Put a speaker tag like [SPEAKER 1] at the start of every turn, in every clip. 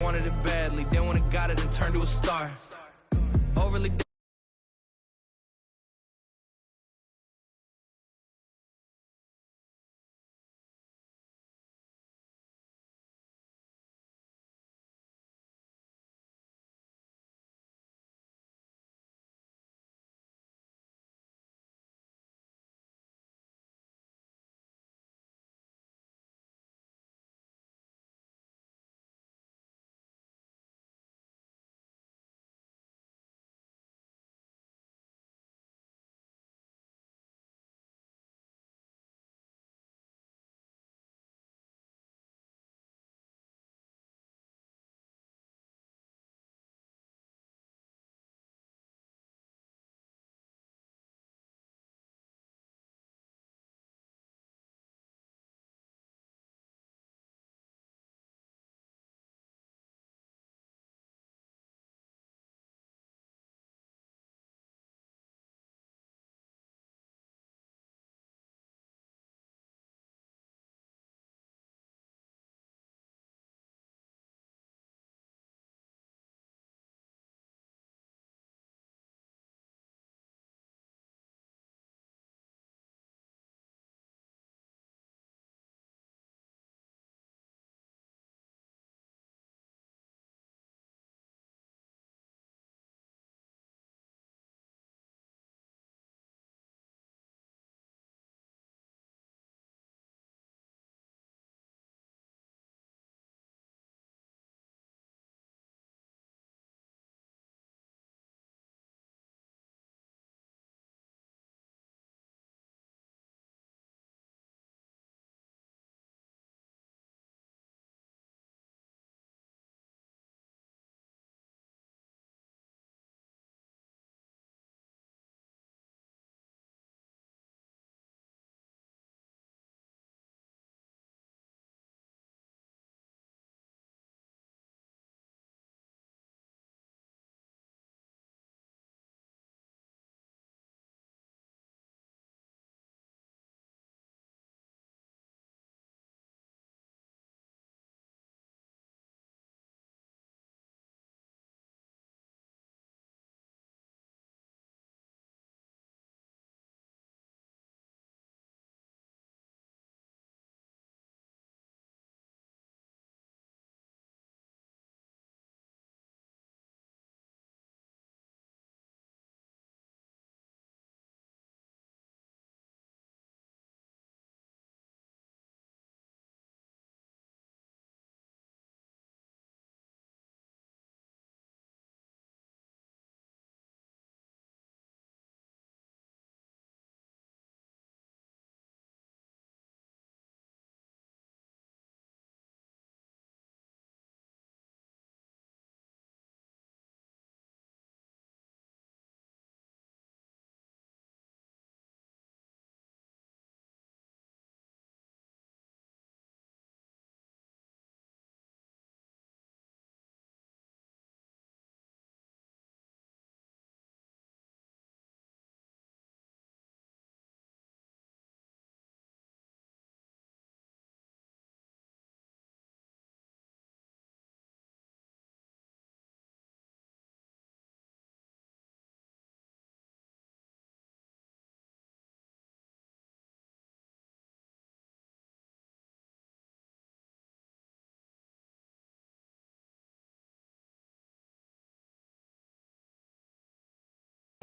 [SPEAKER 1] wanted it badly. Then when it got it, it turned to a star. Overly.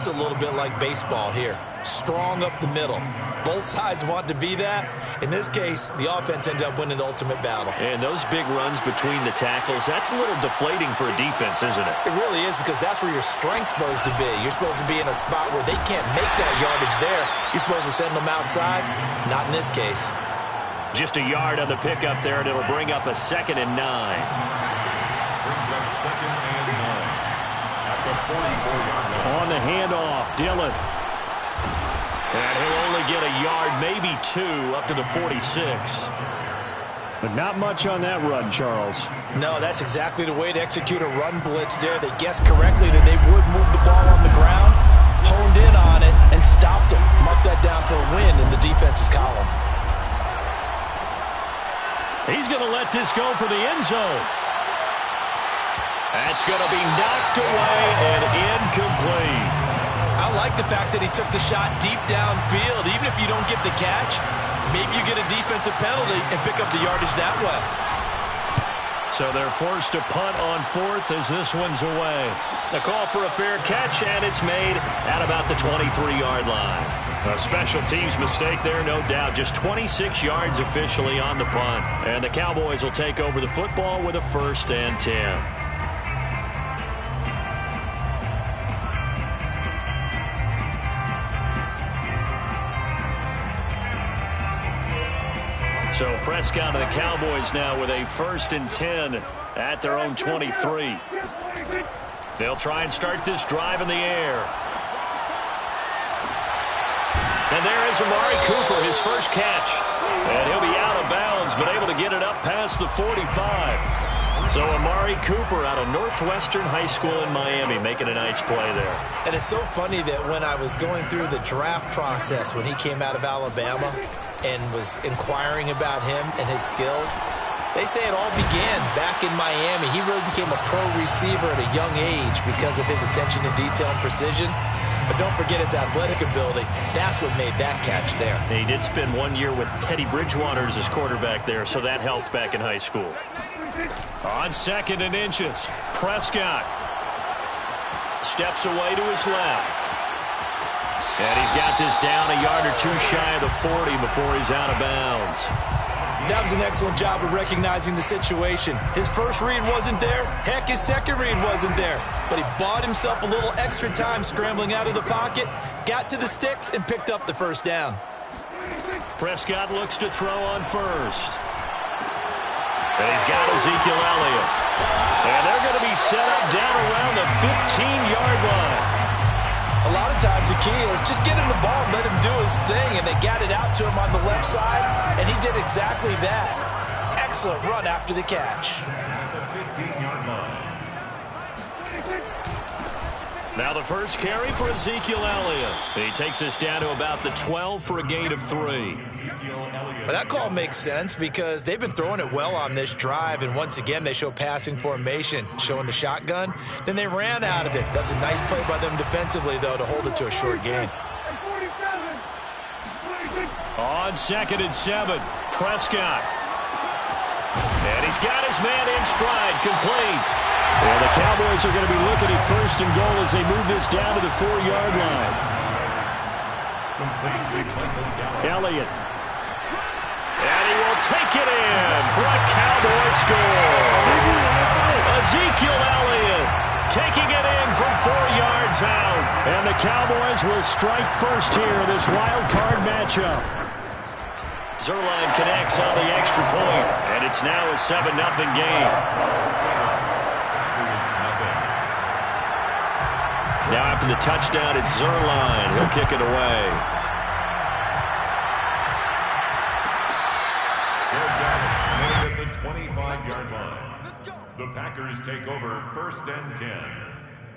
[SPEAKER 2] It's a little bit like baseball here. Strong up the middle. Both sides want to be that. In this case, the offense ended up winning the ultimate battle.
[SPEAKER 3] And those big runs between the tackles, that's a little deflating for a defense, isn't it?
[SPEAKER 2] It really is, because that's where your strength's supposed to be. You're supposed to be in a spot where they can't make that yardage there. You're supposed to send them outside. Not in this case.
[SPEAKER 3] Just a yard on the pickup there, and it'll bring up a 2nd and 9.
[SPEAKER 4] Brings up 2nd and 9. At the 44-yard line.
[SPEAKER 3] On the handoff, Dillon. And he'll only get a yard, maybe 2, up to the 46.
[SPEAKER 5] But not much on that run, Charles.
[SPEAKER 2] No, that's exactly the way to execute a run blitz there. They guessed correctly that they would move the ball on the ground, honed in on it, and stopped them. Mark that down for a win in the defense's column.
[SPEAKER 3] He's going to let this go for the end zone. That's going to be knocked away and incomplete.
[SPEAKER 2] I like the fact that he took the shot deep downfield. Even if you don't get the catch, maybe you get a defensive penalty and pick up the yardage that way.
[SPEAKER 3] So they're forced to punt on fourth as this one's away. The call for a fair catch, and it's made at about the 23-yard line. A special teams mistake there, no doubt. Just 26 yards officially on the punt. And the Cowboys will take over the football with a 1st and 10. So Prescott and the Cowboys now with a 1st and 10 at their own 23. They'll try and start this drive in the air. And there is Amari Cooper, his first catch. And he'll be out of bounds, but able to get it up past the 45. So Amari Cooper out of Northwestern High School in Miami making a nice play there.
[SPEAKER 2] And it's so funny that when I was going through the draft process when he came out of Alabama and was inquiring about him and his skills, they say it all began back in Miami. He really became a pro receiver at a young age because of his attention to detail and precision. But don't forget his athletic ability. That's what made that catch there.
[SPEAKER 3] He did spend 1 year with Teddy Bridgewater as his quarterback there, so that helped back in high school. On 2nd and inches, Prescott steps away to his left. And he's got this down a yard or two shy of the 40 before he's out of bounds.
[SPEAKER 2] That was an excellent job of recognizing the situation. His first read wasn't there. Heck, his second read wasn't there. But he bought himself a little extra time scrambling out of the pocket, got to the sticks, and picked up the 1st down.
[SPEAKER 3] Prescott looks to throw on 1st. And he's got Ezekiel Elliott. And they're going to be set up down around the 15-yard line.
[SPEAKER 2] A lot of times the key is just get him the ball and let him do his thing, and they got it out to him on the left side, and he did exactly that. Excellent run after the catch.
[SPEAKER 4] The 15-yard line.
[SPEAKER 3] Now the first carry for Ezekiel Elliott. He takes us down to about the 12 for a gain of 3.
[SPEAKER 2] But that call makes sense because they've been throwing it well on this drive, and once again they show passing formation, showing the shotgun. Then they ran out of it. That's a nice play by them defensively, though, to hold it to a short gain.
[SPEAKER 3] On 2nd and 7, Prescott. And he's got his man in stride, complete.
[SPEAKER 5] Well, the Cowboys are going to be looking at 1st and goal as they move this down to the 4-yard line. Elliott.
[SPEAKER 3] And he will take it in for a Cowboy score. Ezekiel Elliott taking it in from 4 yards out.
[SPEAKER 5] And the Cowboys will strike first here in this wild card matchup.
[SPEAKER 3] Zerline connects on the extra point, and it's now a 7-0 game. Now after the touchdown, it's Zerline. He'll kick it away.
[SPEAKER 4] At the 25-yard line. The Packers take over 1st and 10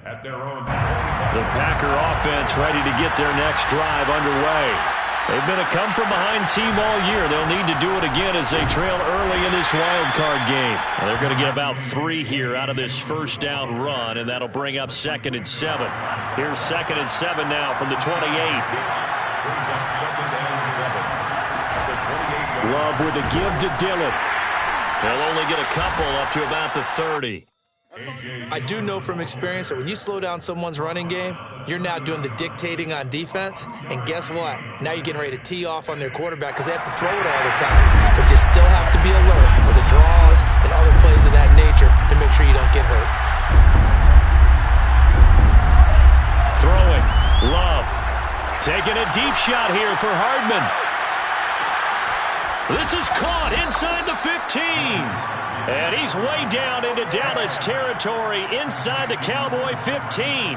[SPEAKER 4] at their own 25.
[SPEAKER 3] The Packer offense ready to get their next drive underway. They've been a come-from-behind team all year. They'll need to do it again as they trail early in this wild card game. Now they're going to get about 3 here out of this 1st down run, and that'll bring up 2nd and 7. Here's 2nd and 7 now from the 28.
[SPEAKER 4] Brings up 2nd and 7 at the 28.
[SPEAKER 5] Love with the give to Dillon.
[SPEAKER 3] They'll only get a couple up to about the 30.
[SPEAKER 2] I do know from experience that when you slow down someone's running game, you're now doing the dictating on defense, and guess what? Now you're getting ready to tee off on their quarterback because they have to throw it all the time, but you still have to be alert for the draws and other plays of that nature to make sure you don't get hurt.
[SPEAKER 3] Throwing, Love, taking a deep shot here for Hardman. This is caught inside the 15. And he's way down into Dallas territory inside the Cowboy 15.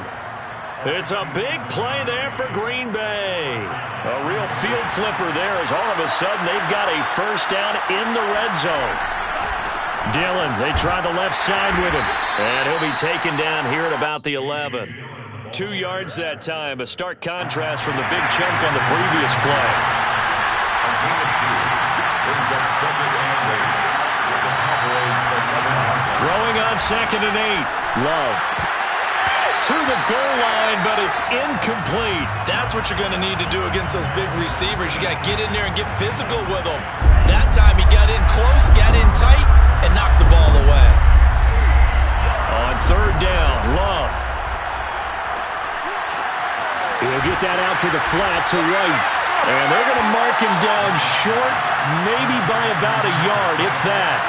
[SPEAKER 3] It's a big play there for Green Bay. A real field flipper there as all of a sudden they've got a 1st down in the red zone. Dillon, they try the left side with him. And he'll be taken down here at about the 11. 2 yards that time, a stark contrast from the big chunk on the previous play.
[SPEAKER 4] A gain of 2 brings up 2nd and 8.
[SPEAKER 3] Throwing on 2nd and 8. Love. To the goal line, but it's incomplete.
[SPEAKER 2] That's what you're going to need to do against those big receivers. You got to get in there and get physical with them. That time he got in close, got in tight, and knocked the ball away.
[SPEAKER 3] On 3rd down, Love. He'll get that out to the flat to White. And they're going to mark him down short, maybe by about a yard, if that.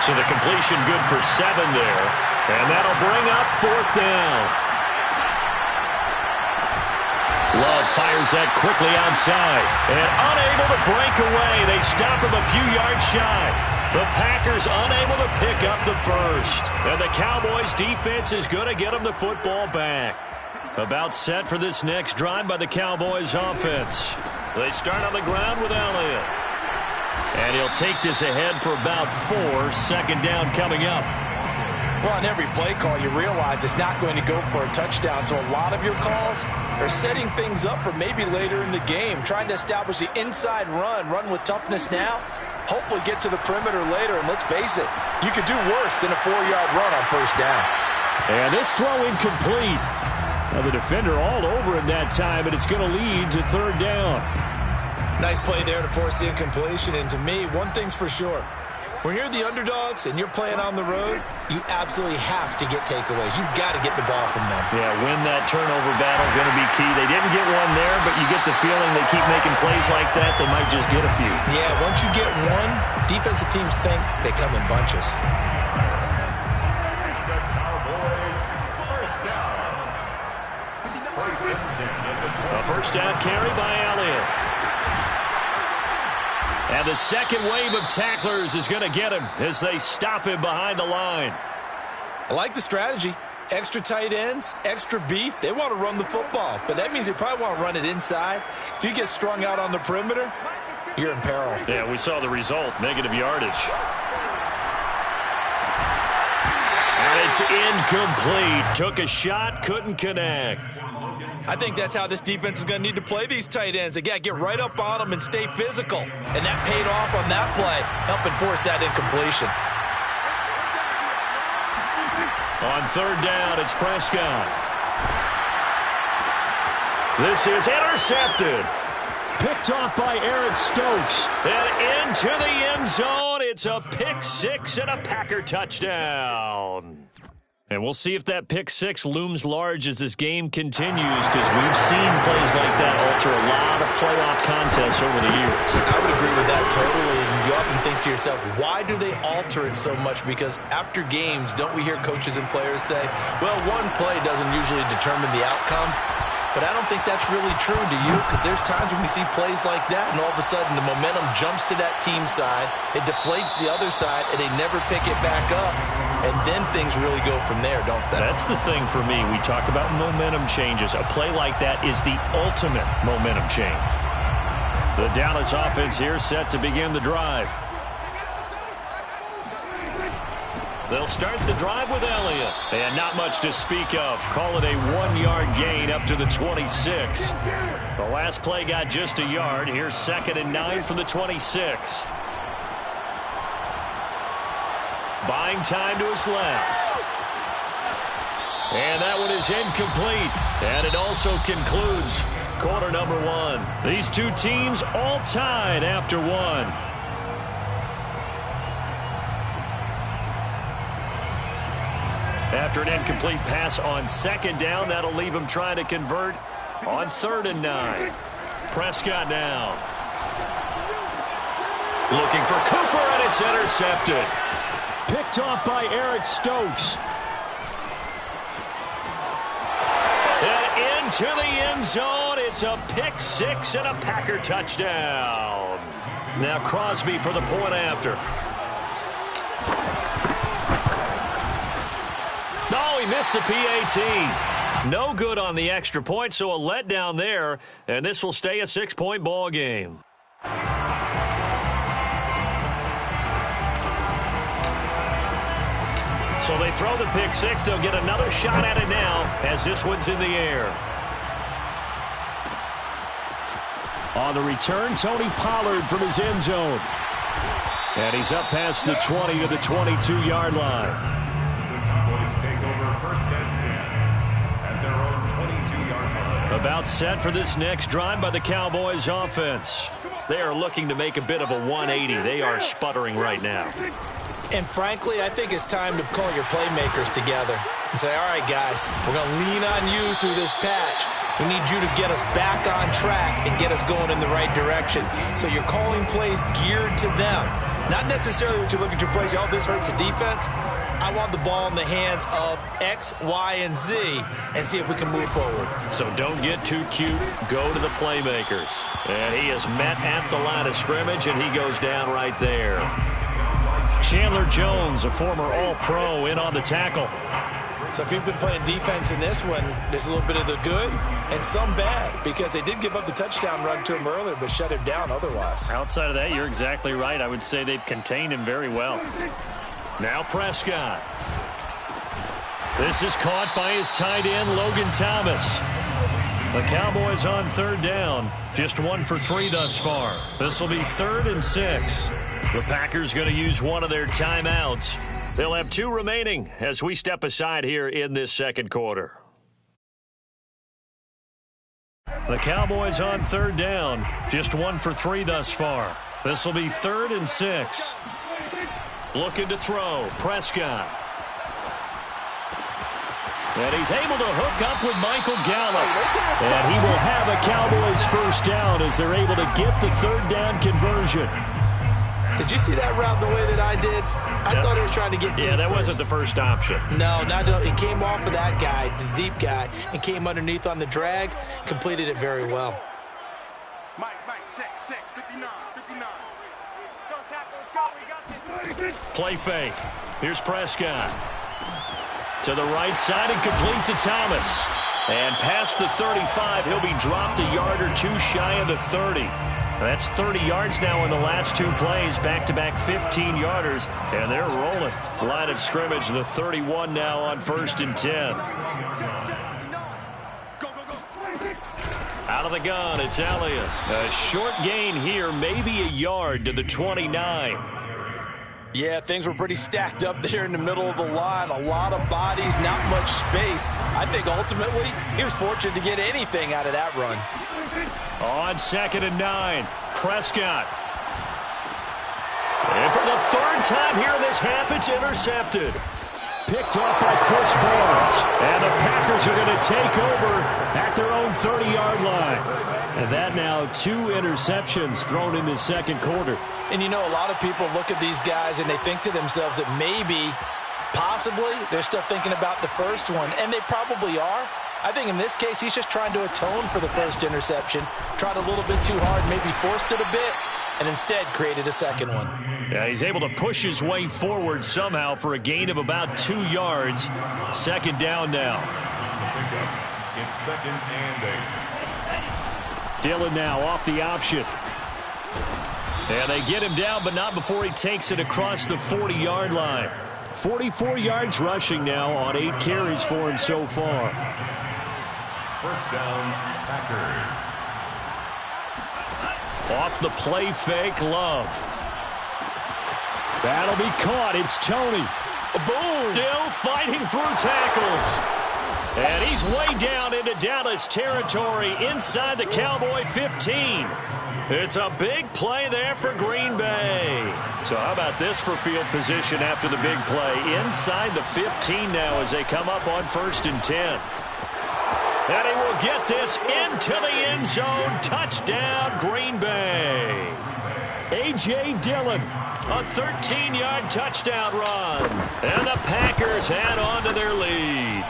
[SPEAKER 3] So the completion good for 7 there. And that'll bring up 4th down. Love fires that quickly outside. And unable to break away. They stop him a few yards shy. The Packers unable to pick up the first. And the Cowboys defense is going to get them the football back. About set for this next drive by the Cowboys offense. They start on the ground with Elliott. And he'll take this ahead for about 4. 2nd down coming up.
[SPEAKER 2] Well, on every play call, you realize it's not going to go for a touchdown. So a lot of your calls are setting things up for maybe later in the game, trying to establish the inside run with toughness now, hopefully get to the perimeter later. And let's face it, you could do worse than a 4-yard run on 1st down.
[SPEAKER 3] And this throw incomplete. Now the defender all over him that time, but it's going to lead to 3rd down.
[SPEAKER 2] Nice play there to force the incompletion. And to me, one thing's for sure. When you're the underdogs and you're playing on the road, you absolutely have to get takeaways. You've got to get the ball from them.
[SPEAKER 3] Yeah, win that turnover battle, going to be key. They didn't get one there, but you get the feeling they keep making plays like that, they might just get a few.
[SPEAKER 2] Yeah, once you get one, defensive teams think they come in bunches.
[SPEAKER 3] A 1st down carry by Elliott. And the second wave of tacklers is going to get him as they stop him behind the line.
[SPEAKER 2] I like the strategy. Extra tight ends, extra beef. They want to run the football, but that means they probably want to run it inside. If you get strung out on the perimeter, you're in peril.
[SPEAKER 3] Yeah, we saw the result, negative yardage. And it's incomplete. Took a shot, couldn't connect.
[SPEAKER 2] I think that's how this defense is going to need to play these tight ends. They got to get right up on them and stay physical. And that paid off on that play, helping force that incompletion.
[SPEAKER 3] On 3rd down, it's Prescott. This is intercepted. Picked off by Eric Stokes. And into the end zone. It's a pick 6 and a Packer touchdown. And we'll see if that pick 6 looms large as this game continues, because we've seen plays like that alter a lot of playoff contests over the years.
[SPEAKER 2] I would agree with that totally. And you often think to yourself, why do they alter it so much? Because after games, don't we hear coaches and players say, well, one play doesn't usually determine the outcome. But I don't think that's really true, do you? Because there's times when we see plays like that, and all of a sudden the momentum jumps to that team side, it deflates the other side, and they never pick it back up. And then things really go from there, don't they?
[SPEAKER 3] That's the thing for me. We talk about momentum changes. A play like that is the ultimate momentum change. The Dallas offense here set to begin the drive. They'll start the drive with Elliott. And not much to speak of. Call it a 1-yard gain up to the 26. The last play got just a yard. Here's 2nd and 9 from the 26. Buying time to his left. And that one is incomplete. And it also concludes quarter number 1. These two teams all tied after 1. After an incomplete pass on 2nd down, that'll leave him trying to convert on 3rd and 9. Prescott now. Looking for Cooper, and it's intercepted. Picked off by Eric Stokes. And into the end zone. It's a pick 6 and a Packer touchdown. Now Crosby for the point after. Oh, he missed the PAT. No good on the extra point, so a letdown there, and this will stay a 6-point ball game. So they throw the pick 6. They'll get another shot at it now as this one's in the air. On the return, Tony Pollard from his end zone.
[SPEAKER 5] And he's up past the 20 to the 22-yard line.
[SPEAKER 4] The Cowboys take over first and 10 at their own 22-yard line.
[SPEAKER 3] About set for this next drive by the Cowboys offense. They are looking to make a bit of a 180. They are sputtering right now.
[SPEAKER 2] And frankly, I think it's time to call your playmakers together and say, all right, guys, we're going to lean on you through this patch. We need you to get us back on track and get us going in the right direction. So you're calling plays geared to them. Not necessarily when you look at your plays, oh, this hurts the defense. I want the ball in the hands of X, Y, and Z and see if we can move forward.
[SPEAKER 3] So don't get too cute. Go to the playmakers. And he is met at the line of scrimmage, and he goes down right there. Chandler Jones, a former All-Pro, in on the tackle.
[SPEAKER 2] So if you've been playing defense in this one, there's a little bit of the good and some bad, because they did give up the touchdown run to him earlier but shut him down otherwise.
[SPEAKER 3] Outside of that, you're exactly right. I would say they've contained him very well. Now Prescott. This is caught by his tight end, Logan Thomas. The Cowboys on third down. Just 1 for 3 thus far. This will be 3rd and 6. The Packers going to use one of their timeouts. They'll have 2 remaining as we step aside here in this second quarter. The Cowboys on third down. Just 1 for 3 thus far. This will be 3rd and 6. Looking to throw. Prescott. And he's able to hook up with Michael Gallup. And he will have a Cowboys first down as they're able to get the third down conversion.
[SPEAKER 2] Did you see that route the way that I did? I thought he was trying to get deep.
[SPEAKER 3] Yeah, that
[SPEAKER 2] first.
[SPEAKER 3] wasn't the first option.
[SPEAKER 2] No, it came off of that guy, the deep guy, and came underneath on the drag, completed it very well.
[SPEAKER 6] Mike, check, 59. Let's go, tackle, let's go, we got this.
[SPEAKER 3] Play fake. Here's Prescott. To the right side and complete to Thomas. And past the 35, he'll be dropped a yard or 2 shy of the 30. That's 30 yards now in the last 2 plays, back-to-back 15-yarders, and they're rolling. Line of scrimmage, the 31 now on 1st and 10. Out of the gun, it's Elliott. A short gain here, maybe a yard to the 29.
[SPEAKER 2] Yeah, things were pretty stacked up there in the middle of the line. A lot of bodies, not much space. I think ultimately he was fortunate to get anything out of that run.
[SPEAKER 3] On 2nd and 9, Prescott. And for the 3rd time here in this half, it's intercepted.
[SPEAKER 5] Picked off by Chris Barnes. And the Packers are going to take over at their own 30-yard line. And that now 2 interceptions thrown in the second quarter.
[SPEAKER 2] And you know, a lot of people look at these guys and they think to themselves that maybe, possibly, they're still thinking about the first one. And they probably are. I think in this case, he's just trying to atone for the first interception. Tried a little bit too hard, maybe forced it a bit, and instead created a second one.
[SPEAKER 3] Yeah, he's able to push his way forward somehow for a gain of about 2 yards. 2nd down now.
[SPEAKER 4] It's 2nd and 8.
[SPEAKER 5] Dillon now off the option.
[SPEAKER 3] And they get him down, but not before he takes it across the 40-yard line.
[SPEAKER 5] 44 yards rushing now on 8 carries for him so far.
[SPEAKER 4] First down, Packers.
[SPEAKER 3] Off the play fake, Love.
[SPEAKER 5] That'll be caught. It's Tony.
[SPEAKER 3] Boom! Still fighting through tackles. And he's way down into Dallas territory inside the Cowboy 15. It's a big play there for Green Bay. So how about this for field position after the big play? Inside the 15 now as they come up on 1st and 10. And he will get this into the end zone. Touchdown, Green Bay.
[SPEAKER 5] A.J. Dillon.
[SPEAKER 3] A 13-yard touchdown run. And the Packers add on to their lead.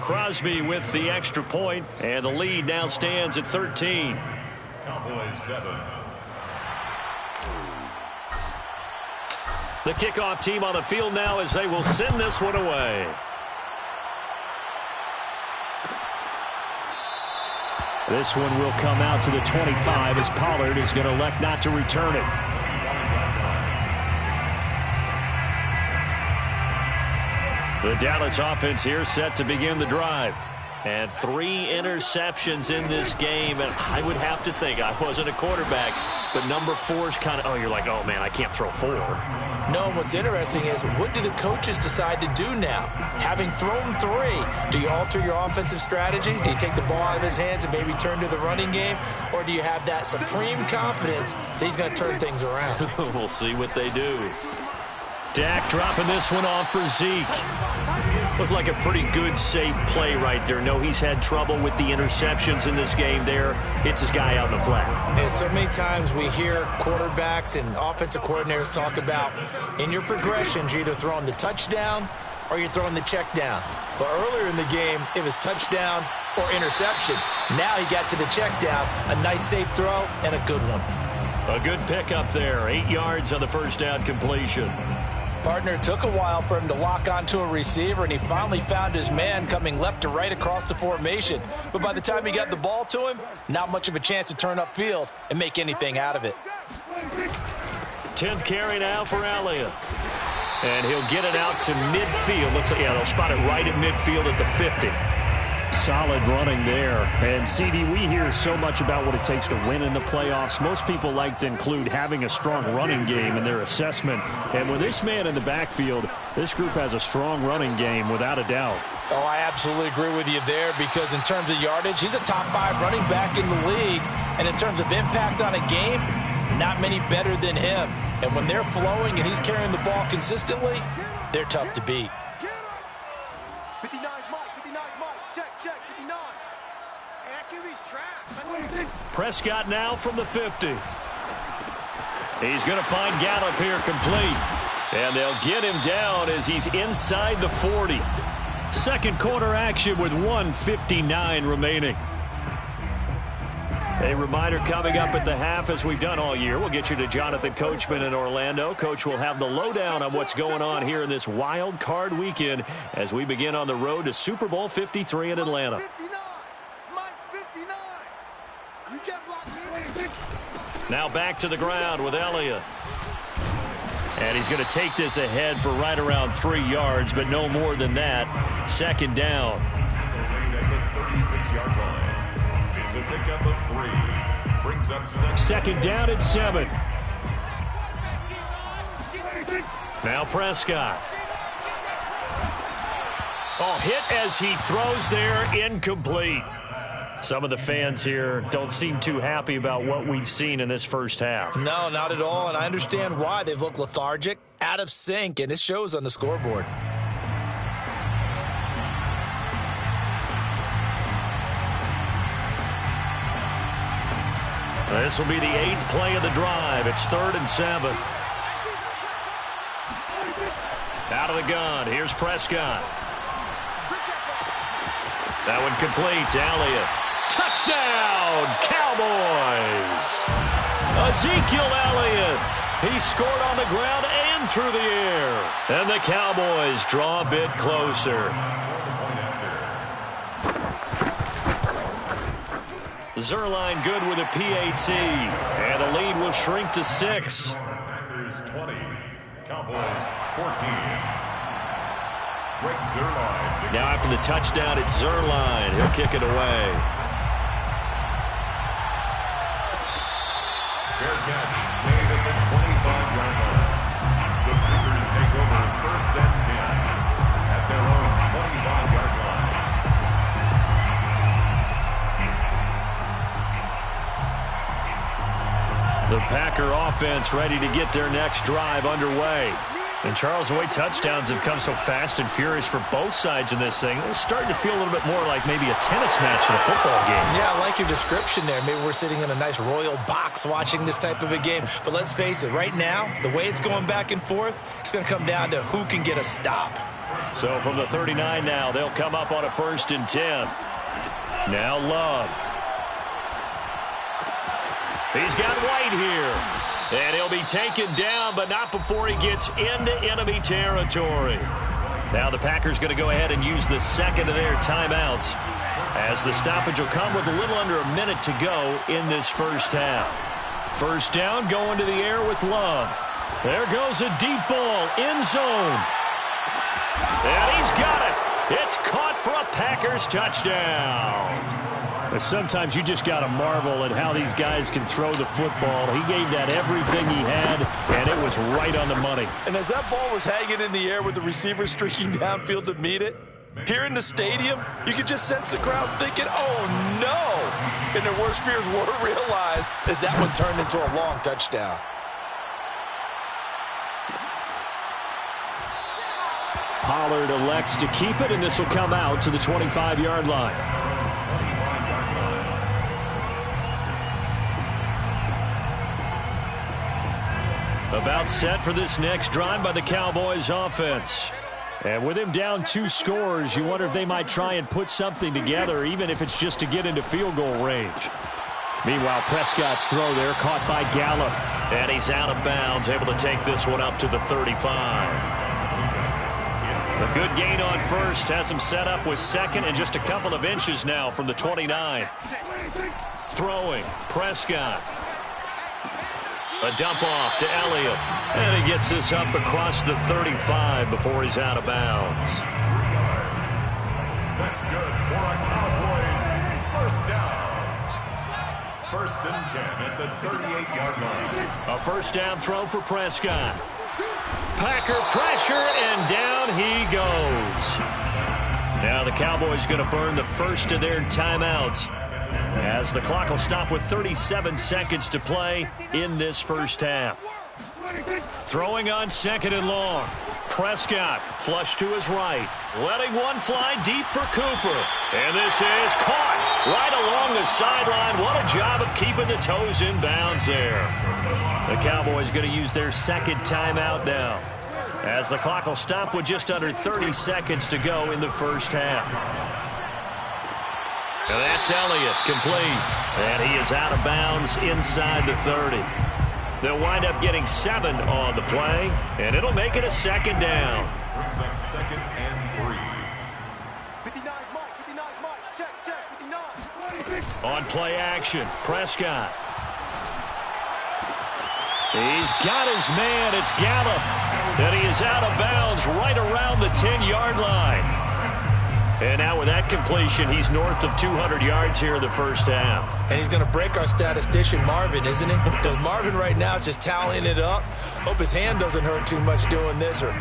[SPEAKER 3] Crosby with the extra point, and the lead now stands at 13.
[SPEAKER 4] Cowboys 7.
[SPEAKER 3] The kickoff team on the field now as they will send this one away.
[SPEAKER 5] This one will come out to the 25 as Pollard is going to elect not to return it.
[SPEAKER 3] The Dallas offense here set to begin the drive. And 3 interceptions in this game, and I would have to think, I wasn't a quarterback, but number 4 is kind of, you're like, oh, man, I can't throw 4.
[SPEAKER 2] No, what's interesting is, what do the coaches decide to do now? Having thrown 3, do you alter your offensive strategy? Do you take the ball out of his hands and maybe turn to the running game? Or do you have that supreme confidence that he's going to turn things around?
[SPEAKER 3] We'll see what they do. Dak dropping this one off for Zeke. Looked like a pretty good, safe play right there. No, he's had trouble with the interceptions in this game there. Hits his guy out in the flat.
[SPEAKER 2] And so many times we hear quarterbacks and offensive coordinators talk about, in your progressions, you're either throwing the touchdown or you're throwing the check down. But earlier in the game, it was touchdown or interception. Now he got to the check down, a nice safe throw, and a good one.
[SPEAKER 3] A good pickup there. 8 yards on the first down completion.
[SPEAKER 2] Partner, it took a while for him to lock onto a receiver, and he finally found his man coming left to right across the formation. But by the time he got the ball to him, not much of a chance to turn upfield and make anything out of it.
[SPEAKER 3] 10th carry now for Elliott. And he'll get it out to midfield. Looks like, they'll spot it right at midfield at the 50.
[SPEAKER 5] Solid running there. And, CD, we hear so much about what it takes to win in the playoffs. Most people like to include having a strong running game in their assessment. And with this man in the backfield, this group has a strong running game without a doubt.
[SPEAKER 2] Oh, I absolutely agree with you there, because in terms of yardage, he's a top 5 running back in the league. And in terms of impact on a game, not many better than him. And when they're flowing and he's carrying the ball consistently, they're tough to beat.
[SPEAKER 6] 59 Mike, 59 Mike, check, 59. Hey, QB's trash.
[SPEAKER 3] Prescott now from the 50. He's going to find Gallup here complete. And they'll get him down as he's inside the 40. Second quarter action with 1:59 remaining. A reminder coming up at the half, as we've done all year. We'll get you to Jonathan Coachman in Orlando. Coach will have the lowdown on what's going on here in this wild card weekend as we begin on the road to Super Bowl 53 in Atlanta.
[SPEAKER 6] Mike's 59. You get blocked.
[SPEAKER 3] Now back to the ground with Elliott. And he's going to take this ahead for right around 3 yards, but no more than that. Second down.
[SPEAKER 4] At the 36-yard line. It's a pickup of 3. Brings up
[SPEAKER 5] second down at 7.
[SPEAKER 3] Now Prescott. Hit as he throws there, incomplete. Some of the fans here don't seem too happy about what we've seen in this first half.
[SPEAKER 2] No, not at all, and I understand why. They've looked lethargic, out of sync, and it shows on the scoreboard.
[SPEAKER 3] This will be the 8th play of the drive. It's 3rd and 7. Out of the gun. Here's Prescott. That one complete to Elliott. Touchdown, Cowboys! Ezekiel Elliott. He scored on the ground and through the air. And the Cowboys draw a bit closer. Zerline good with a PAT. And the lead will shrink to 6.
[SPEAKER 4] Packers 20. Cowboys 14. Greg Zerline.
[SPEAKER 3] Now after the touchdown, it's Zerline. He'll kick it away.
[SPEAKER 4] Fair catch made at the 25-yard line. The Packers take over 1st and 10 at their own 25-yard line.
[SPEAKER 3] The Packer offense ready to get their next drive underway. And, Charles, the way touchdowns have come so fast and furious for both sides in this thing, it's starting to feel a little bit more like maybe a tennis match in a football game.
[SPEAKER 2] Yeah, I like your description there. Maybe we're sitting in a nice royal box watching this type of a game. But let's face it, right now, the way it's going back and forth, it's going to come down to who can get a stop.
[SPEAKER 3] So from the 39 now, they'll come up on a 1st and 10. Now Love. He's got White here. And he'll be taken down, but not before he gets into enemy territory. Now the Packers going to go ahead and use the second of their timeouts, as the stoppage will come with a little under a minute to go in this first half. First down, going to the air with Love. There goes a deep ball, end zone. And he's got it. It's caught for a Packers touchdown.
[SPEAKER 5] Sometimes you just got to marvel at how these guys can throw the football. He gave that everything he had, and it was right on the money.
[SPEAKER 2] And as that ball was hanging in the air with the receiver streaking downfield to meet it, here in the stadium, you could just sense the crowd thinking, oh, no. And their worst fears were realized as that one turned into a long touchdown.
[SPEAKER 5] Pollard elects to keep it, and this will come out to the 25-yard line. About set for this next drive by the Cowboys offense. And with him down 2 scores, you wonder if they might try and put something together, even if it's just to get into field goal range. Meanwhile, Prescott's throw there caught by Gallup. And he's out of bounds, able to take this one up to the 35. A good gain on first, has him set up with second and just a couple of inches now from the 29. Throwing, Prescott. A dump off to Elliott. And he gets this up across the 35 before he's out of bounds.
[SPEAKER 4] That's good for a Cowboys first down. 1st and 10 at the 38-yard line.
[SPEAKER 5] A first down throw for Prescott. Packer pressure, and down he goes. Now the Cowboys going to burn the first of their timeouts, as the clock will stop with 37 seconds to play in this first half. Throwing on 2nd and long. Prescott flush to his right. Letting one fly deep for Cooper. And this is caught right along the sideline. What a job of keeping the toes in bounds there. The Cowboys going to use their 2nd timeout now, as the clock will stop with just under 30 seconds to go in the first half. And that's Elliott, complete. And he is out of bounds inside the 30. They'll wind up getting 7 on the play, and it'll make it a 2nd down.
[SPEAKER 4] Brings up 2nd and 3.
[SPEAKER 6] 59, Mike, check, 59.
[SPEAKER 5] On play action, Prescott. He's got his man. It's Gallup. And he is out of bounds right around the 10-yard line. And now with that completion, he's north of 200 yards here in the first half.
[SPEAKER 2] And he's going to break our statistician, Marvin, isn't he? Because Marvin right now is just tallying it up. Hope his hand doesn't hurt too much doing this or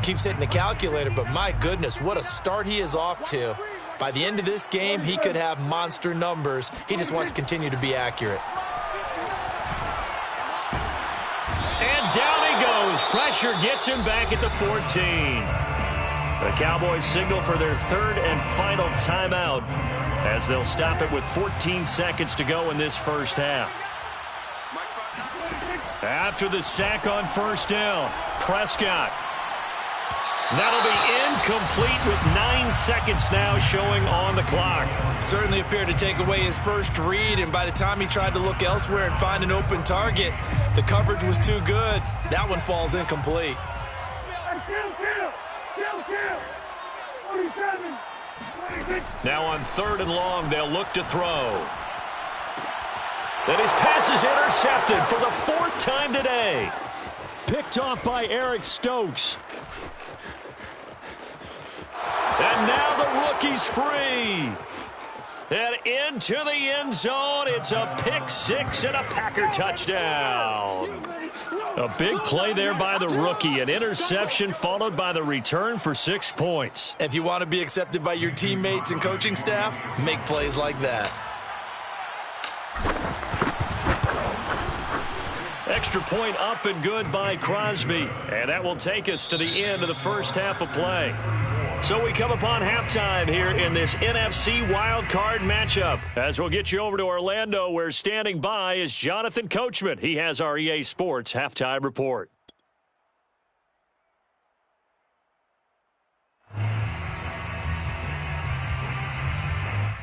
[SPEAKER 2] keeps hitting the calculator. But my goodness, what a start he is off to. By the end of this game, he could have monster numbers. He just wants to continue to be accurate.
[SPEAKER 5] And down he goes. Pressure gets him back at the 14. The Cowboys signal for their 3rd and final timeout, as they'll stop it with 14 seconds to go in this first half. After the sack on first down, Prescott. That'll be incomplete with 9 seconds now showing on the clock.
[SPEAKER 2] Certainly appeared to take away his first read, and by the time he tried to look elsewhere and find an open target, the coverage was too good. That one falls incomplete.
[SPEAKER 5] Now on 3rd and long, they'll look to throw. And his pass is intercepted for the 4th time today. Picked off by Eric Stokes. And now the rookie's free. And into the end zone, it's a pick 6 and a Packer touchdown. A big play there by the rookie. An interception followed by the return for 6 points.
[SPEAKER 2] If you want to be accepted by your teammates and coaching staff, make plays like that.
[SPEAKER 5] Extra point up and good by Crosby. And that will take us to the end of the first half of play. So we come upon halftime here in this NFC wildcard matchup, as we'll get you over to Orlando, where standing by is Jonathan Coachman. He has our EA Sports halftime report.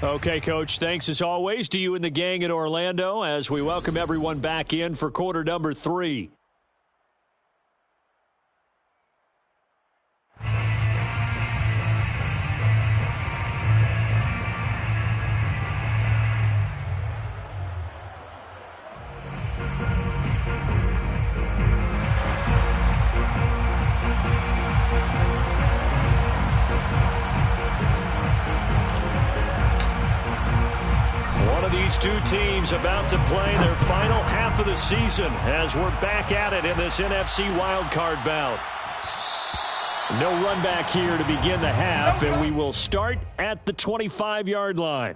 [SPEAKER 5] Okay, Coach, thanks as always to you and the gang in Orlando as we welcome everyone back in for quarter number 3.
[SPEAKER 3] two teams about to play their final half of the season as we're back at it in this NFC wildcard bout. No run back here to begin the half, and we will start at the 25-yard line.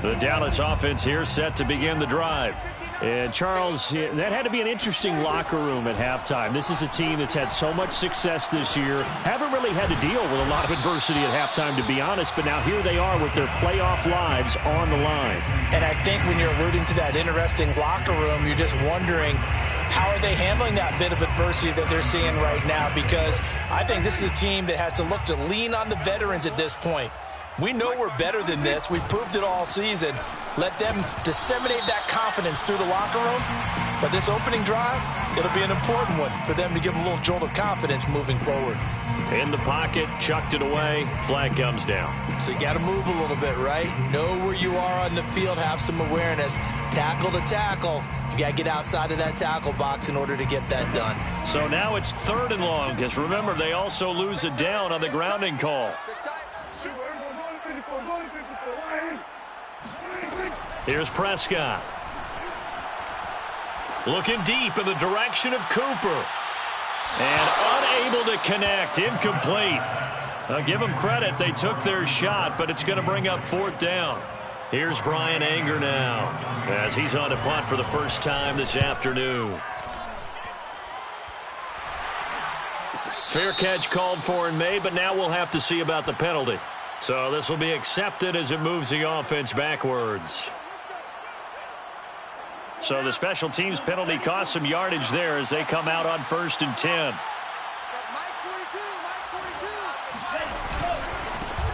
[SPEAKER 3] The Dallas offense here set to begin the drive. And, Charles, that had to be an interesting locker room at halftime. This is a team that's had so much success this year. Haven't really had to deal with a lot of adversity at halftime, to be honest. But now here they are with their playoff lives on the line.
[SPEAKER 2] And I think when you're alluding to that interesting locker room, you're just wondering how are they handling that bit of adversity that they're seeing right now? Because I think this is a team that has to look to lean on the veterans at this point. We know we're better than this. We've proved it all season. Let them disseminate that confidence through the locker room. But this opening drive, it'll be an important one for them to give them a little jolt of confidence moving forward.
[SPEAKER 3] In the pocket, chucked it away, flag comes down.
[SPEAKER 2] So you got to move a little bit, right? Know where you are on the field, have some awareness. Tackle to tackle. You got to get outside of that tackle box in order to get that done.
[SPEAKER 3] So now it's 3rd and long, because remember, they also lose a down on the grounding call. Here's Prescott. Looking deep in the direction of Cooper. And unable to connect. Incomplete. I'll give them credit. They took their shot, but it's going to bring up 4th down. Here's Brian Anger now as he's on a punt for the first time this afternoon. Fair catch called for and made, but now we'll have to see about the penalty. So this will be accepted as it moves the offense backwards. So the special teams penalty cost some yardage there as they come out on 1st and 10.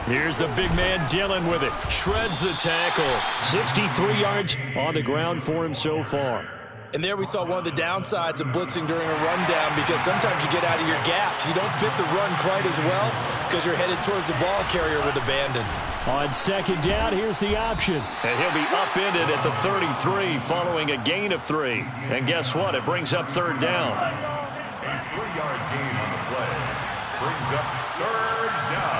[SPEAKER 3] Here's the big man Dillon with it. Shreds the tackle. 63 yards on the ground for him so far.
[SPEAKER 2] And there we saw one of the downsides of blitzing during a rundown, because sometimes you get out of your gaps. You don't fit the run quite as well because you're headed towards the ball carrier with abandon.
[SPEAKER 5] On 2nd down, here's the option.
[SPEAKER 3] And he'll be upended at the 33 following a gain of 3. And guess what? It brings up 3rd down.
[SPEAKER 4] A 3-yard gain on the play brings up 3rd down.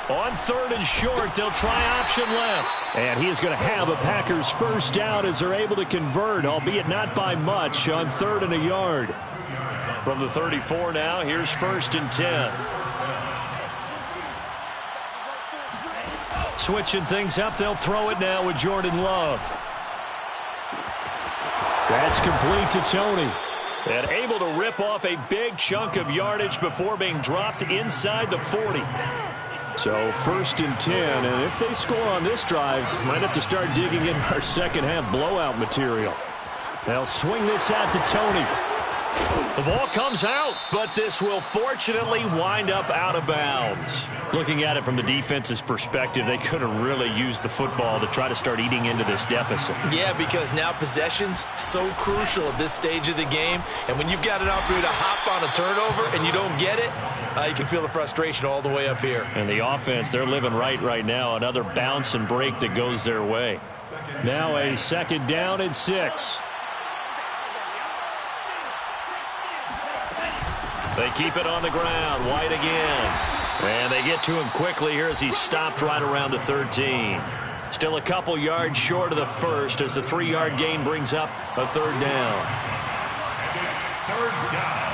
[SPEAKER 3] On 3rd and short, they'll try option left.
[SPEAKER 5] And he is going to have a Packers first down as they're able to convert, albeit not by much, on 3rd and a yard.
[SPEAKER 3] From the 34 now, here's 1st and 10. Switching things up, they'll throw it now with Jordan Love.
[SPEAKER 5] That's complete to Tony.
[SPEAKER 3] And able to rip off a big chunk of yardage before being dropped inside the 40.
[SPEAKER 5] So 1st and 10, and if they score on this drive, might have to start digging in our second half blowout material. They'll swing this out to Tony.
[SPEAKER 3] The ball comes out, but this will fortunately wind up out of bounds. Looking at it from the defense's perspective, they could have really used the football to try to start eating into this deficit.
[SPEAKER 2] Yeah, because now possession's so crucial at this stage of the game. And when you've got an opportunity to hop on a turnover and you don't get it, you can feel the frustration all the way up here.
[SPEAKER 3] And the offense, they're living right now. Another bounce and break that goes their way.
[SPEAKER 5] Now a 2nd down and 6.
[SPEAKER 3] They keep it on the ground. White again. And they get to him quickly here as he's stopped right around the 13. Still a couple yards short of the first as the 3-yard gain brings up a 3rd down.
[SPEAKER 4] Third down.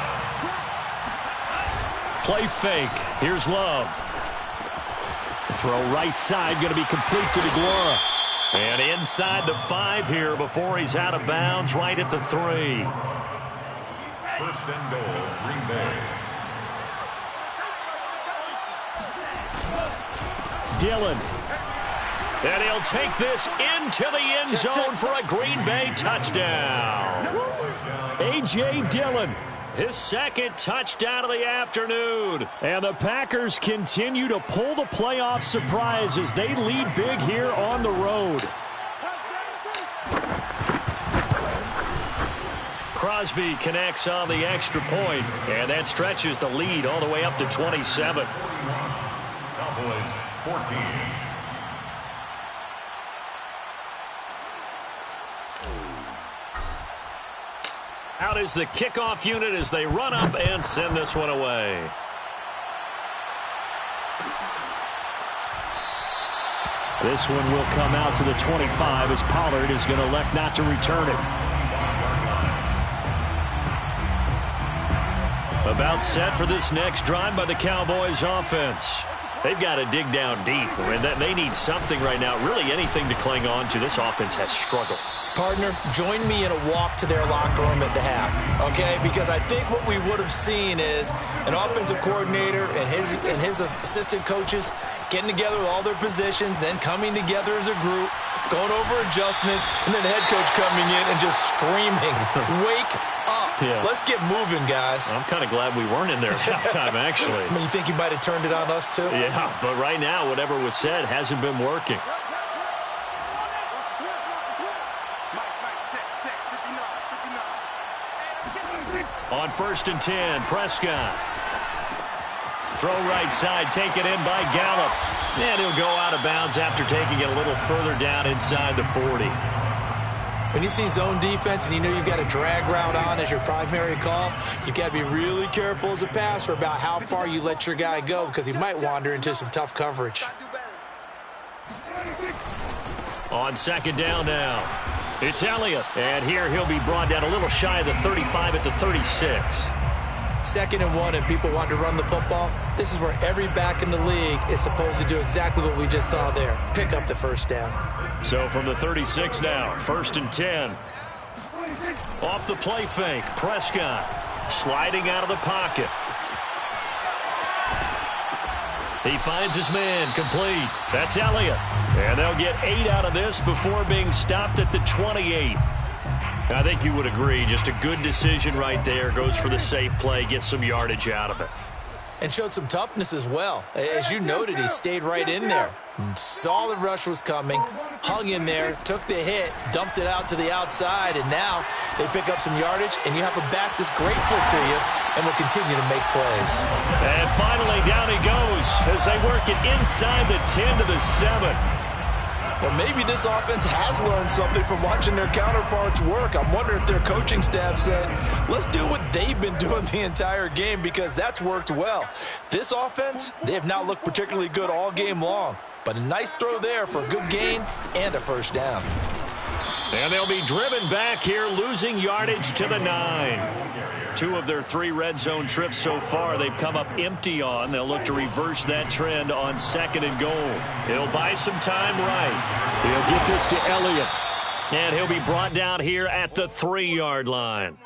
[SPEAKER 3] Play fake. Here's Love.
[SPEAKER 5] Throw right side, going to be complete to DeGuara.
[SPEAKER 3] And inside the 5 here before he's out of bounds right at the 3.
[SPEAKER 4] 1st and goal, Green Bay.
[SPEAKER 5] Dillon.
[SPEAKER 3] And he'll take this into the end zone for a Green Bay touchdown.
[SPEAKER 5] A.J. Dillon.
[SPEAKER 3] His 2nd touchdown of the afternoon.
[SPEAKER 5] And the Packers continue to pull the playoff surprise as they lead big here on the road.
[SPEAKER 3] Crosby connects on the extra point, and that stretches the lead all the way up to 27.
[SPEAKER 4] Cowboys 14.
[SPEAKER 3] Out is the kickoff unit as they run up and send this one away.
[SPEAKER 5] This one will come out to the 25 as Pollard is going to elect not to return it. About set for this next drive by the Cowboys offense. They've got to dig down deep. I mean, they need something right now, really anything to cling on to. This offense has struggled.
[SPEAKER 2] Partner, join me in a walk to their locker room at the half, okay? Because I think what we would have seen is an offensive coordinator and his assistant coaches getting together with all their positions, then coming together as a group, going over adjustments, and then the head coach coming in and just screaming, wake up. Yeah. Let's get moving, guys.
[SPEAKER 5] I'm kind of glad we weren't in there at halftime, actually.
[SPEAKER 2] I mean, you think he might have turned it on us, too?
[SPEAKER 5] Yeah, but right now, whatever was said hasn't been working. On 1st and 10, Prescott. Throw right side, taken in by Gallup. And he'll go out of bounds after taking it a little further down inside the 40.
[SPEAKER 2] When you see zone defense and you know you've got a drag route on as your primary call, you've got to be really careful as a passer about how far you let your guy go because he might wander into some tough coverage.
[SPEAKER 3] On 2nd down now, it's Elliott. And here he'll be brought down a little shy of the 35 at the 36.
[SPEAKER 2] 2nd and 1 and people want to run the football. This is where every back in the league is supposed to do exactly what we just saw there. Pick up the first down.
[SPEAKER 3] So from the 36 now, 1st and 10. Off the play fake, Prescott sliding out of the pocket. He finds his man, complete. That's Elliott. And they'll get 8 out of this before being stopped at the 28. I think you would agree, just a good decision right there. Goes for the safe play, gets some yardage out of it.
[SPEAKER 2] And showed some toughness as well. As you noted, he stayed right in there. Saw the rush was coming, hung in there, took the hit, dumped it out to the outside, and now they pick up some yardage, and you have a back that's grateful to you and will continue to make plays.
[SPEAKER 3] And finally, down he goes as they work it inside the 10 to the 7.
[SPEAKER 7] Well, maybe this offense has learned something from watching their counterparts work. I'm wondering if their coaching staff said, let's do what they've been doing the entire game because that's worked well. This offense, they have not looked particularly good all game long. But a nice throw there for a good gain and a first down.
[SPEAKER 3] And they'll be driven back here, losing yardage to the 9. 2 of their 3 red zone trips so far they've come up empty on. They'll look to reverse that trend on 2nd and goal. He'll buy some time right.
[SPEAKER 5] He'll get this to Elliott.
[SPEAKER 3] And he'll be brought down here at the 3-yard line.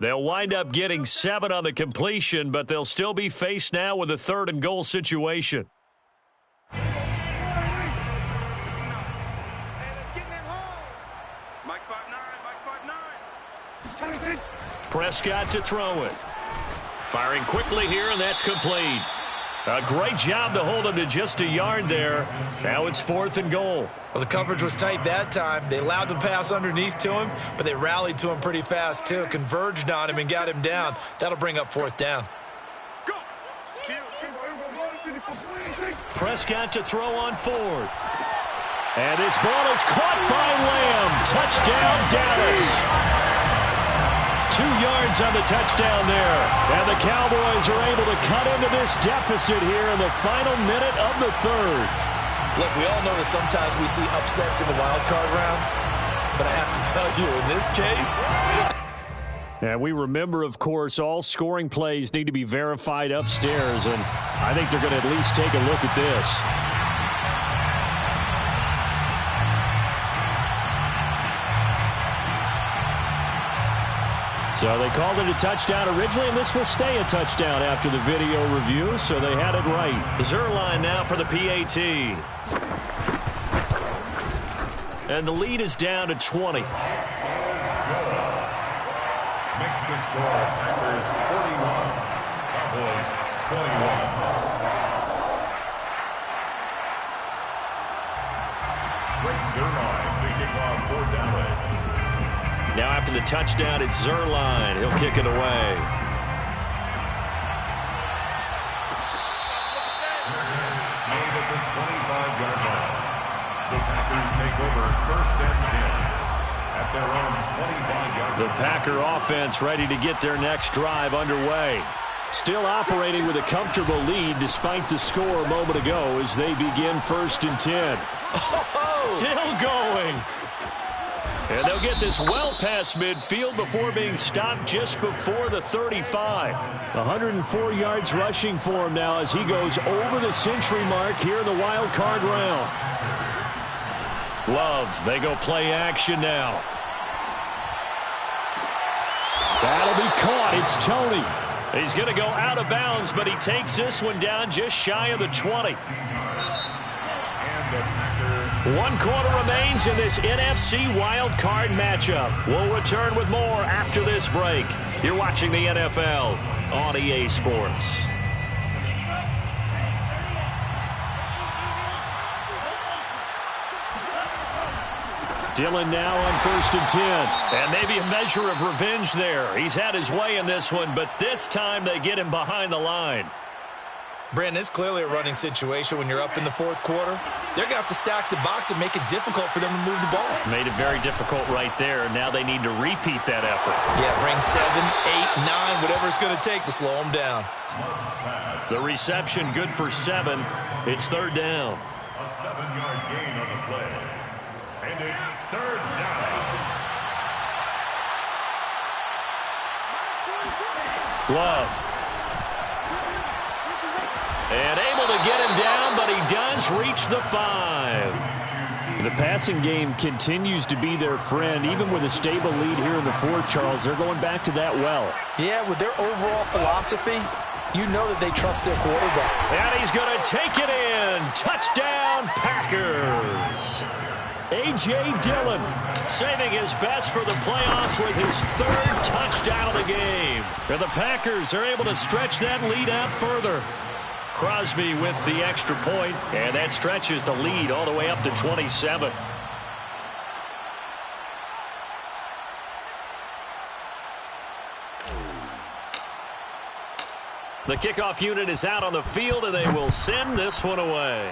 [SPEAKER 3] They'll wind up getting 7 on the completion, but they'll still be faced now with a 3rd and goal situation. Prescott to throw it. Firing quickly here, and that's complete. A great job to hold him to just a yard there. Now it's 4th and goal.
[SPEAKER 2] Well, the coverage was tight that time. They allowed the pass underneath to him, but they rallied to him pretty fast, too. Converged on him and got him down. That'll bring up 4th down.
[SPEAKER 3] Prescott to throw on 4th. And this ball is caught by Lamb. Touchdown, Dallas. 2 yards on the touchdown there. And the Cowboys are able to cut into this deficit here in the final minute of the 3rd.
[SPEAKER 2] Look, we all know that sometimes we see upsets in the wild card round, but I have to tell you, in this case...
[SPEAKER 5] And we remember, of course, all scoring plays need to be verified upstairs, and I think they're going to at least take a look at this. So they called it a touchdown originally, and this will stay a touchdown after the video review, so they had it right.
[SPEAKER 3] Zerline now for the PAT. And the lead is down to 20.
[SPEAKER 4] Makes the score Packers 41, Cowboys 21. Great Zerline, the kickoff for Dallas.
[SPEAKER 3] Now after the touchdown, it's Zerline. He'll kick it away.
[SPEAKER 4] Made at the 25-yard line. The Packers take over 1st and 10 at their own 25-yard line.
[SPEAKER 3] The Packer offense ready to get their next drive underway.
[SPEAKER 5] Still operating with a comfortable lead despite the score a moment ago as they begin 1st and 10.
[SPEAKER 2] Oh!
[SPEAKER 5] Still going. And they'll get this well past midfield before being stopped just before the 35. 104 yards rushing for him now as he goes over the century mark here in the wild card round. Love, they go play action now. That'll be caught. It's Tony. He's going to go out of bounds, but he takes this one down just shy of the 20. 1 quarter remains in this NFC wild card matchup. We'll return with more after this break. You're watching the NFL on EA Sports. Dillon now on 1st and 10. And maybe a measure of revenge there. He's had his way in this one, but this time they get him behind the line.
[SPEAKER 2] Brandon, it's clearly a running situation when you're up in the 4th quarter. They're going to have to stack the box and make it difficult for them to move the ball.
[SPEAKER 5] Made it very difficult right there. Now they need to repeat that effort.
[SPEAKER 2] Yeah, bring 7, 8, 9, whatever it's going to take to slow them down.
[SPEAKER 3] The reception good for 7. It's 3rd down.
[SPEAKER 4] A 7-yard gain on the play. And it's 3rd down.
[SPEAKER 5] Love. And able to get him down, but he does reach the 5. The passing game continues to be their friend, even with a stable lead here in the 4th, Charles. They're going back to that well.
[SPEAKER 2] Yeah, with their overall philosophy, you know that they trust their quarterback.
[SPEAKER 5] And he's going to take it in. Touchdown, Packers. A.J. Dillon saving his best for the playoffs with his 3rd touchdown of the game. And the Packers are able to stretch that lead out further. Crosby with the extra point, and that stretches the lead all the way up to 27. The kickoff unit is out on the field, and they will send this one away.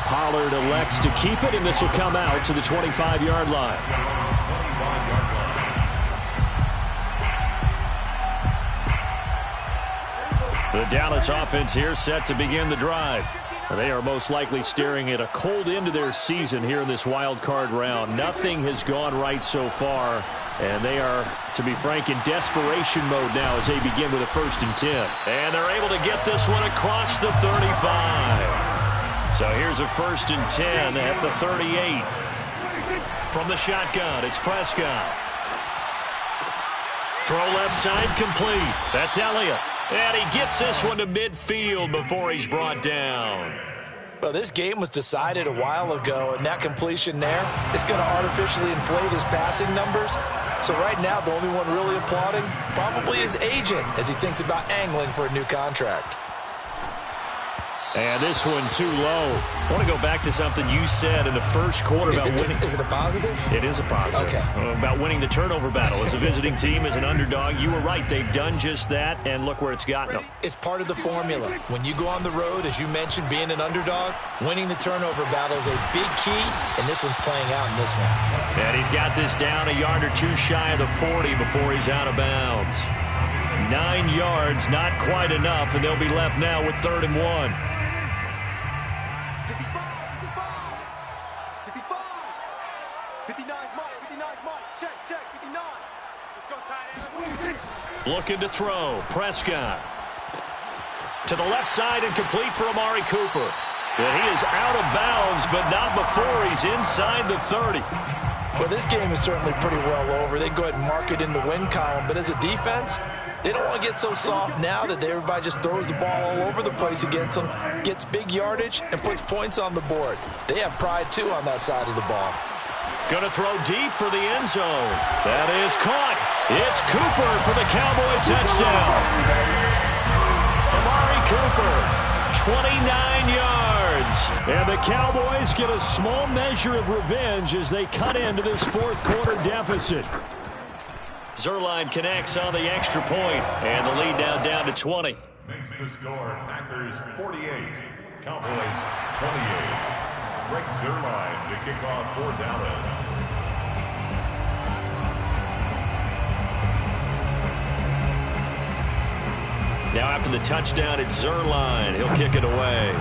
[SPEAKER 5] Pollard elects to keep it, and this will come out to the 25-yard line. The Dallas offense here set to begin the drive. They are most likely staring at a cold end to their season here in this wild card round. Nothing has gone right so far, and they are, to be frank, in desperation mode now as they begin with a 1st and 10. And they're able to get this one across the 35. So here's a 1st and 10 at the 38. From the shotgun, it's Prescott. Throw left side complete. That's Elliott. And he gets this one to midfield before he's brought down.
[SPEAKER 2] Well, this game was decided a while ago, and that completion there is going to artificially inflate his passing numbers. So right now, the only one really applauding probably his agent as he thinks about angling for a new contract.
[SPEAKER 5] And this one too low. I want to go back to something you said in the 1st quarter about winning.
[SPEAKER 2] Is it a positive?
[SPEAKER 5] It is a positive.
[SPEAKER 2] Okay.
[SPEAKER 5] About winning the turnover battle as a visiting team, as an underdog. You were right. They've done just that, and look where it's gotten them.
[SPEAKER 2] It's part of the formula. When you go on the road, as you mentioned, being an underdog, winning the turnover battle is a big key, and this one's playing out in this one.
[SPEAKER 5] And he's got this down a yard or two shy of the 40 before he's out of bounds. 9 yards, not quite enough, and they'll be left now with 3rd and 1. Looking to throw. Prescott. To the left side and complete for Amari Cooper. And he is out of bounds, but not before he's inside the 30.
[SPEAKER 2] Well, this game is certainly pretty well over. They go ahead and mark it in the win column. But as a defense, they don't want to get so soft now that everybody just throws the ball all over the place against them, gets big yardage, and puts points on the board. They have pride, too, on that side of the ball.
[SPEAKER 5] Going to throw deep for the end zone. That is caught. It's Cooper for the Cowboy touchdown. Amari Cooper, 29 yards. And the Cowboys get a small measure of revenge as they cut into this 4th quarter deficit. Zerline connects on the extra point, and the lead now down to 20.
[SPEAKER 4] Makes the score Packers 48, Cowboys 28. Greg Zerline to kick off for Dallas.
[SPEAKER 3] Now after the touchdown, it's Zerline. He'll kick it away.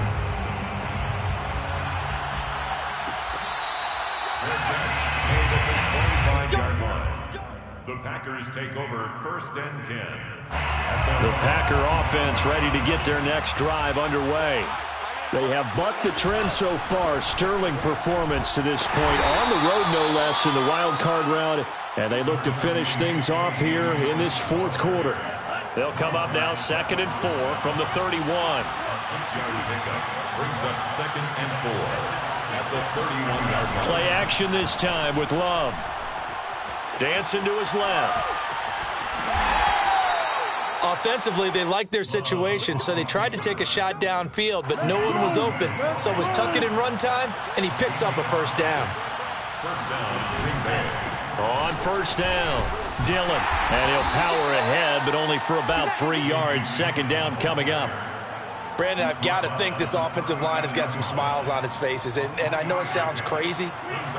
[SPEAKER 4] The Packers take over 1st and 10.
[SPEAKER 3] The Packer offense ready to get their next drive underway.
[SPEAKER 5] They have bucked the trend so far. Sterling performance to this point. On the road, no less, in the wild card round. And they look to finish things off here in this fourth quarter.
[SPEAKER 3] They'll come up now 2nd and 4 from the 31.
[SPEAKER 4] A 6-yard pickup brings up 2nd and 4 at the 31-yard line.
[SPEAKER 3] Play action this time with Love. Dancing to his left.
[SPEAKER 2] Offensively, they liked their situation, so they tried to take a shot downfield, but no one was open. So it was tuck it and run time, and he picks up a first down.
[SPEAKER 4] First down, Green Bay.
[SPEAKER 3] On first down, Dillon. And he'll power ahead, but only for about 3 yards. 2nd down coming up.
[SPEAKER 2] Brandon, I've got to think this offensive line has got some smiles on its faces. And I know it sounds crazy,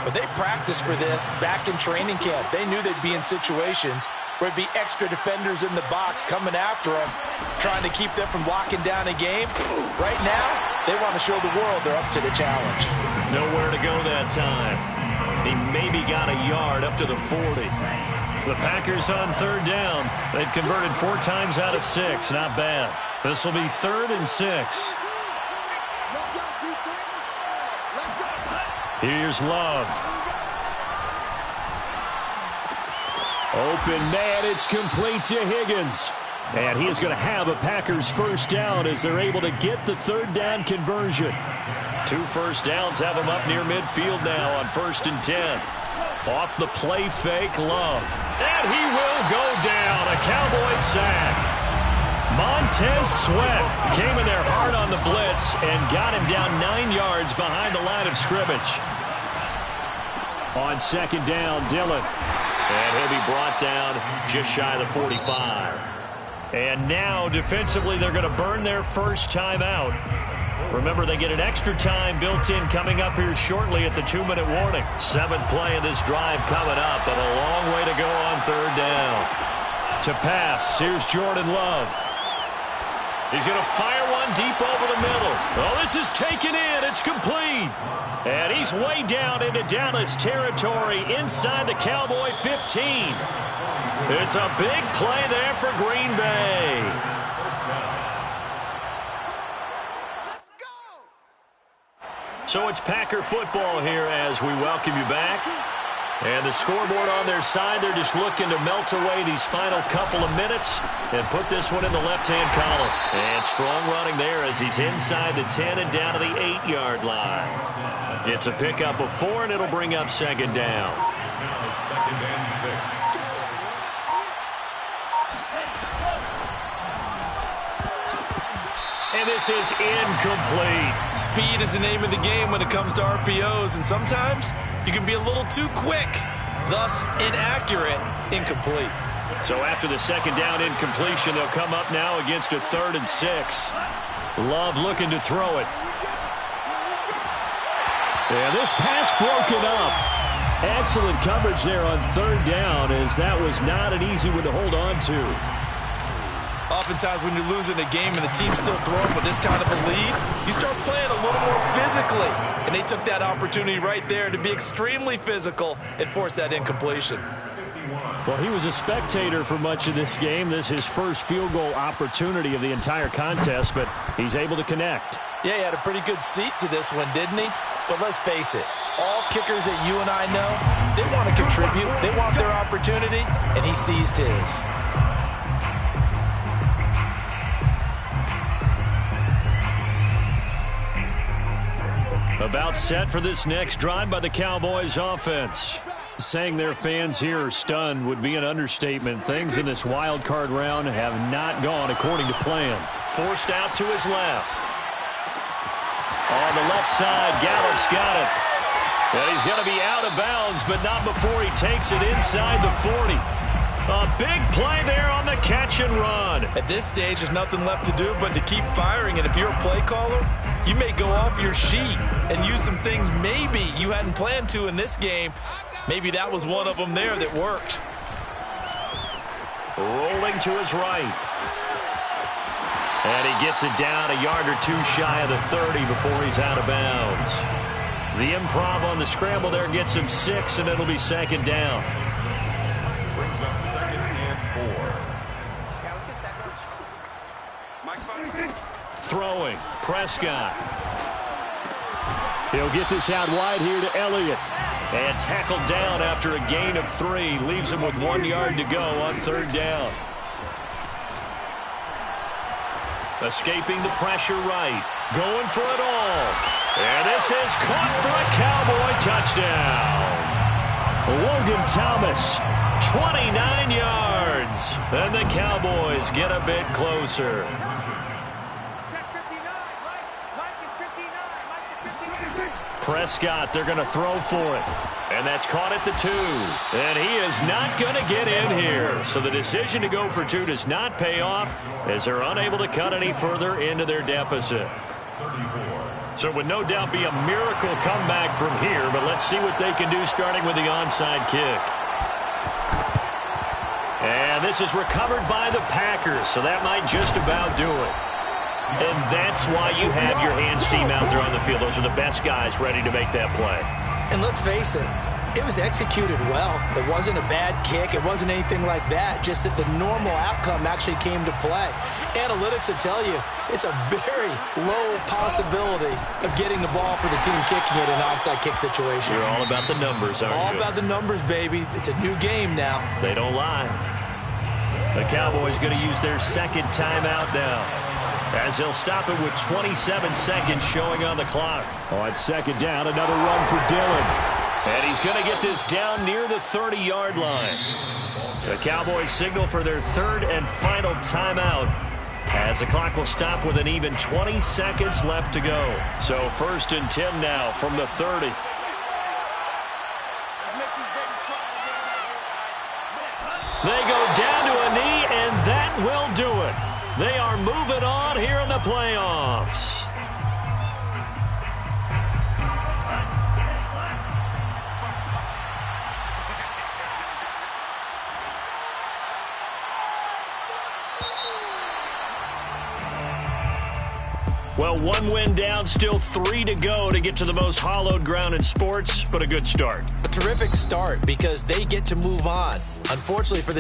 [SPEAKER 2] but they practiced for this back in training camp. They knew they'd be in situations where it'd be extra defenders in the box coming after them, trying to keep them from locking down a game. Right now, they want to show the world they're up to the challenge.
[SPEAKER 3] Nowhere to go that time. He maybe got a yard up to the 40. The Packers on 3rd down. They've converted 4 times out of 6. Not bad. This will be 3rd and 6. Here's Love.
[SPEAKER 5] Open man, it's complete to Higgins. And he is going to have a Packers first down as they're able to get the 3rd down conversion.
[SPEAKER 3] 2 first downs have him up near midfield now on 1st and 10. Off the play fake, Love. And he will go down. A Cowboys sack. Montez Sweat came in there hard on the blitz and got him down 9 yards behind the line of scrimmage.
[SPEAKER 5] On 2nd down, Dillon.
[SPEAKER 3] And he'll be brought down just shy of the 45. And now, defensively, they're going to burn their first timeout. Remember, they get an extra time built in coming up here shortly at the 2-minute warning. 7th play of this drive coming up, but a long way to go on 3rd down. To pass, here's Jordan Love. He's going to fire one deep over the middle. Oh, this is taken in. It's complete. And he's way down into Dallas territory inside the Cowboy 15. It's a big play there for Green Bay. So it's Packer football here as we welcome you back. And the scoreboard on their side, they're just looking to melt away these final couple of minutes and put this one in the left-hand column. And strong running there as he's inside the 10 and down to the 8-yard line. It's a pickup of 4, and it'll bring up 2nd down.
[SPEAKER 4] 2nd and 6.
[SPEAKER 3] And this is incomplete.
[SPEAKER 2] Speed is the name of the game when it comes to RPOs, and sometimes you can be a little too quick, thus inaccurate, incomplete.
[SPEAKER 3] So after the 2nd down incompletion, they'll come up now against a 3rd and 6. Love looking to throw it.
[SPEAKER 5] And this pass broken up. Excellent coverage there on 3rd down, as that was not an easy one to hold on to.
[SPEAKER 2] Oftentimes when you're losing a game and the team's still throwing with this kind of a lead, you start playing a little more physically. And they took that opportunity right there to be extremely physical and force that incompletion.
[SPEAKER 5] Well, he was a spectator for much of this game. This is his first field goal opportunity of the entire contest, but he's able to connect.
[SPEAKER 2] Yeah, he had a pretty good seat to this one, didn't he? But let's face it, all kickers that you and I know, they want to contribute. They want their opportunity, and he seized his.
[SPEAKER 3] About set for this next drive by the Cowboys offense.
[SPEAKER 5] Saying their fans here are stunned would be an understatement. Things in this wild card round have not gone according to plan.
[SPEAKER 3] Forced out to his left. On the left side, Gallup's got it. And he's going to be out of bounds, but not before he takes it inside the 40. A big play there on the catch and run.
[SPEAKER 2] At this stage, there's nothing left to do but to keep firing. And if you're a play caller, you may go off your sheet and use some things maybe you hadn't planned to in this game. Maybe that was one of them there that worked.
[SPEAKER 3] Rolling to his right. And he gets it down a yard or two shy of the 30 before he's out of bounds. The improv on the scramble there gets him 6, and it'll be second down.
[SPEAKER 4] Brings up 2nd and 4.
[SPEAKER 6] Yeah, let's get second. Mike,
[SPEAKER 3] Throwing, Prescott. He'll get this out wide here to Elliott. And tackled down after a gain of 3. Leaves him with 1 yard to go on 3rd down. Escaping the pressure right. Going for it all. And this is caught for a Cowboy touchdown. Logan Thomas, 29 yards. And the Cowboys get a bit closer.
[SPEAKER 6] check 59. Mike is 59. Mike is 59.
[SPEAKER 3] Prescott, they're going to throw for it. And that's caught at the 2. And he is not going to get in here. So the decision to go for 2 does not pay off as they're unable to cut any further into their deficit. So it would no doubt be a miracle comeback from here, but let's see what they can do starting with the onside kick. And this is recovered by the Packers, so that might just about do it. And that's why you have your hands team out there on the field. Those are the best guys ready to make that play.
[SPEAKER 2] And let's face it, it was executed well. It wasn't a bad kick. It wasn't anything like that. Just that the normal outcome actually came to play. Analytics will tell you it's a very low possibility of getting the ball for the team kicking it in an onside kick situation.
[SPEAKER 3] You're all about the numbers, aren't you?
[SPEAKER 2] All about the numbers, baby. It's a new game now.
[SPEAKER 3] They don't lie. The Cowboys going to use their 2nd timeout now, as they'll stop it with 27 seconds showing on the clock.
[SPEAKER 5] On 2nd down, another run for Dillon.
[SPEAKER 3] And he's going to get this down near the 30-yard line. The Cowboys signal for their 3rd and final timeout, as the clock will stop with an even 20 seconds left to go. So 1st and 10 now from the 30. They go down to a knee, and that will do it. They are moving on here in the playoffs. Well, 1 win down, still 3 to go to get to the most hallowed ground in sports, but a good start.
[SPEAKER 2] A terrific start because they get to move on. Unfortunately for the